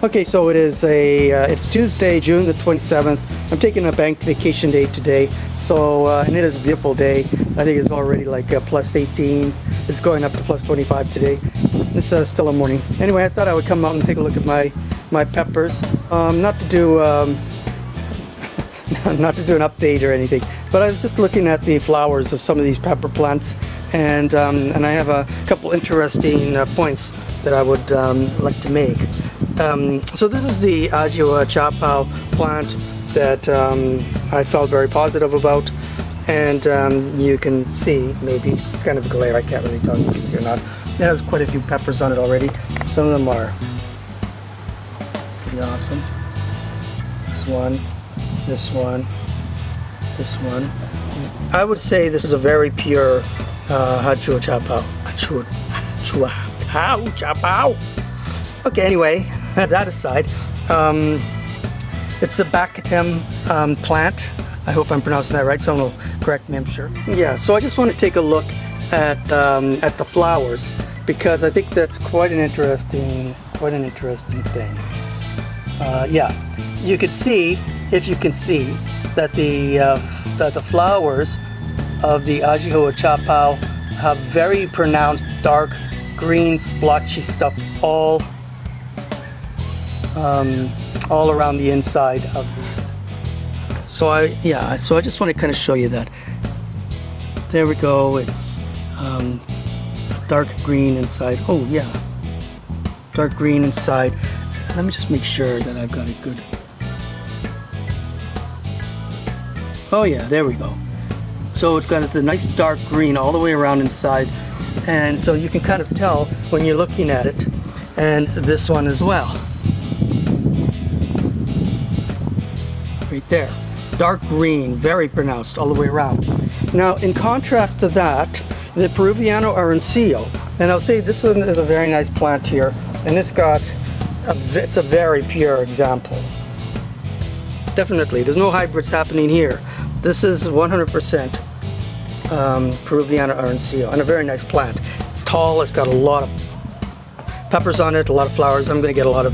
Okay, so it's Tuesday, June the 27th. I'm taking a bank vacation day today, so and it is a beautiful day. I think it's already like plus 18. It's going up to plus 25 today. It's still a morning. Anyway, I thought I would come out and take a look at my peppers. Not to do not to do an update or anything, but I was just looking at the flowers of some of these pepper plants, and I have a couple interesting points that I would like to make. So this is the Agio Chapao plant that I felt very positive about, and you can see, maybe it's kind of a glare, I can't really tell if you can see or not. It has quite a few peppers on it already. Some of them are pretty awesome. This one, this one, this one. I would say this is a very pure Agio Chapao. Chapao. Okay, anyway, that aside, it's a Baccatem plant. I hope I'm pronouncing that right, someone will correct me, I'm sure. Yeah, so I just want to take a look at the flowers, because I think that's quite an interesting thing. Yeah, you could see, if you can see, that the flowers of the Agio Chapao have very pronounced dark green splotchy stuff all around the inside of the. So I just want to kind of show you that. There we go. It's dark green inside. Oh yeah, dark green inside. Let me just make sure that I've got a good. Oh yeah, there we go. So it's got the nice dark green all the way around inside, and so you can kind of tell when you're looking at it. And this one as well. Right there. Dark green, very pronounced all the way around. Now, in contrast to that, the Peruviano Arancillo, and I'll say this one is a very nice plant here, and it's a very pure example. Definitely, there's no hybrids happening here. This is 100% Peruviano Arancillo, and a very nice plant. It's tall, it's got a lot of peppers on it, a lot of flowers. I'm going to get a lot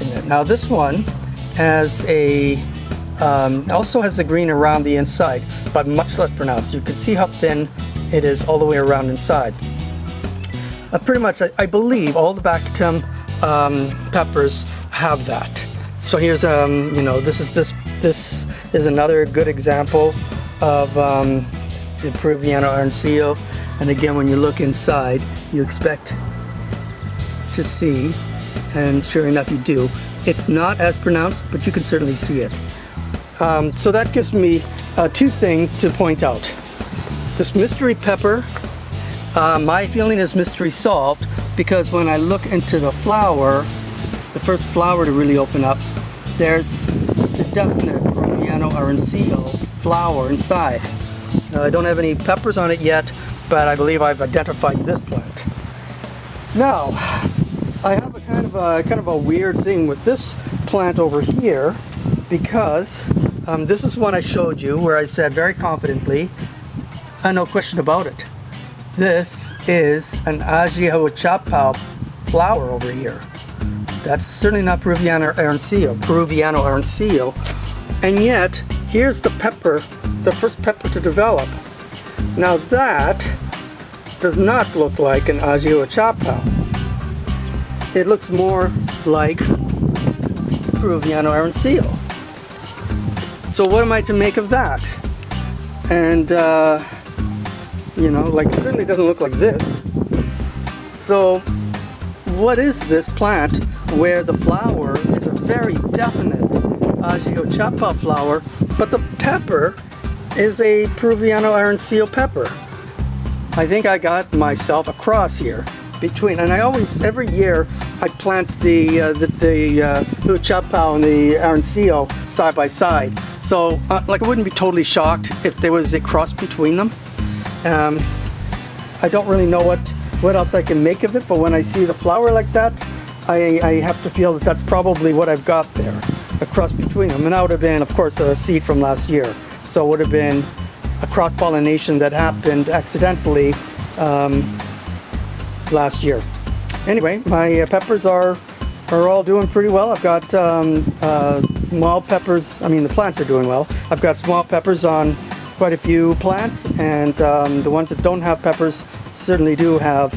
in it. Now this one has also has the green around the inside, but much less pronounced. You can see how thin it is all the way around inside. Pretty much, I believe all the Baccatem peppers have that. So here's this is another good example of the Peruviano Arancillo. And again, when you look inside, you expect to see, and sure enough you do. It's not as pronounced, but you can certainly see it. So that gives me two things to point out. This mystery pepper, my feeling is mystery solved, because when I look into the flower, the first flower to really open up, there's the definite Peruviano Arancillo flower inside. I don't have any peppers on it yet, but I believe I've identified this plant. Now, I have a kind of a weird thing with this plant over here, because this is one I showed you where I said very confidently, no question about it, this is an Agio Chapao flower over here. That's certainly not Peruviano Arancillo, and yet here's the pepper, the first pepper to develop. Now that does not look like an Agio Chapao. It looks more like Peruviano Arancillo. So what am I to make of that? And like, it certainly doesn't look like this. So what is this plant where the flower is a very definite Agio Chapao flower, but the pepper is a Peruviano Arancillo pepper? I think I got myself a cross here between, and I always, every year, I plant the Chapao and the Arancillo side by side. So, like, I wouldn't be totally shocked if there was a cross between them. I don't really know what else I can make of it, but when I see the flower like that, I have to feel that that's probably what I've got there, a cross between them. And that would have been, of course, a seed from last year. So it would have been a cross-pollination that happened accidentally last year. Anyway, my peppers are are all doing pretty well. I've got small peppers. I mean, the plants are doing well. I've got small peppers on quite a few plants, and the ones that don't have peppers certainly do have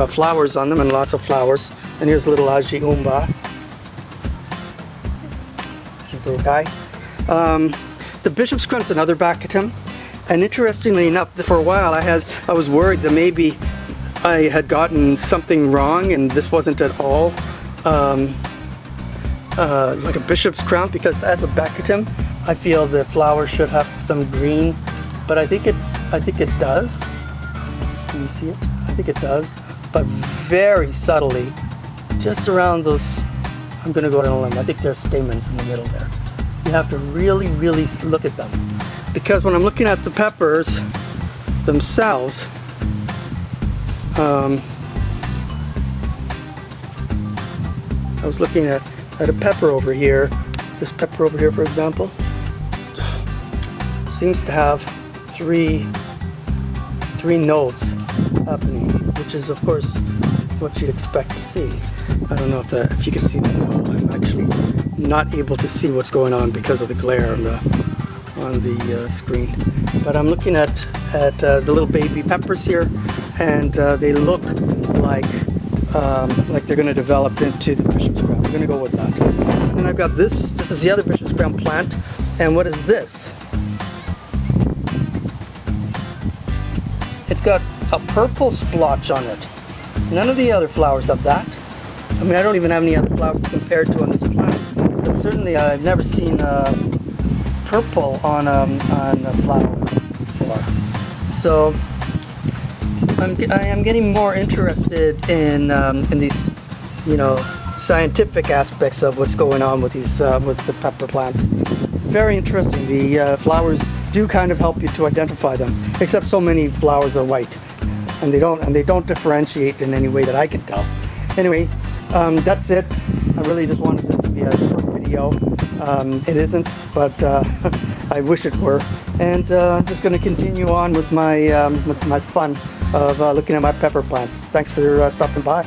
flowers on them, and lots of flowers. And here's little Ajiumba, little guy. The bishop's crown's another Bacchatum, and interestingly enough, for a while I was worried that maybe I had gotten something wrong, and this wasn't at all like a bishop's crown, because as a Bacchatum, I feel the flower should have some green, but I think it does. Can you see it? I think it does, but very subtly, just around those. I'm going to go down a limb. I think there's stamens in the middle there. You have to really, really look at them, because when I'm looking at the peppers themselves, I was looking at a pepper over here. This pepper over here, for example, seems to have three nodes happening, which is of course what you'd expect to see. I don't know if you can see that. I'm actually not able to see what's going on because of the glare on the screen. But I'm looking at the little baby peppers here, and they look like they're going to develop into the bishop's crown. We're going to go with that. And then I've got this. This is the other bishop's crown plant. And what is this? It's got a purple splotch on it. None of the other flowers have that. I mean, I don't even have any other flowers compared to on this plant. But certainly, I've never seen purple on a flower before. So I am getting more interested in these, scientific aspects of what's going on with these with the pepper plants. Very interesting. The flowers do kind of help you to identify them, except so many flowers are white, and they don't differentiate in any way that I can tell. Anyway, that's it. I really just wanted this to be a short video. It isn't, but I wish it were. And I'm just going to continue on with my fun of looking at my pepper plants. Thanks for stopping by.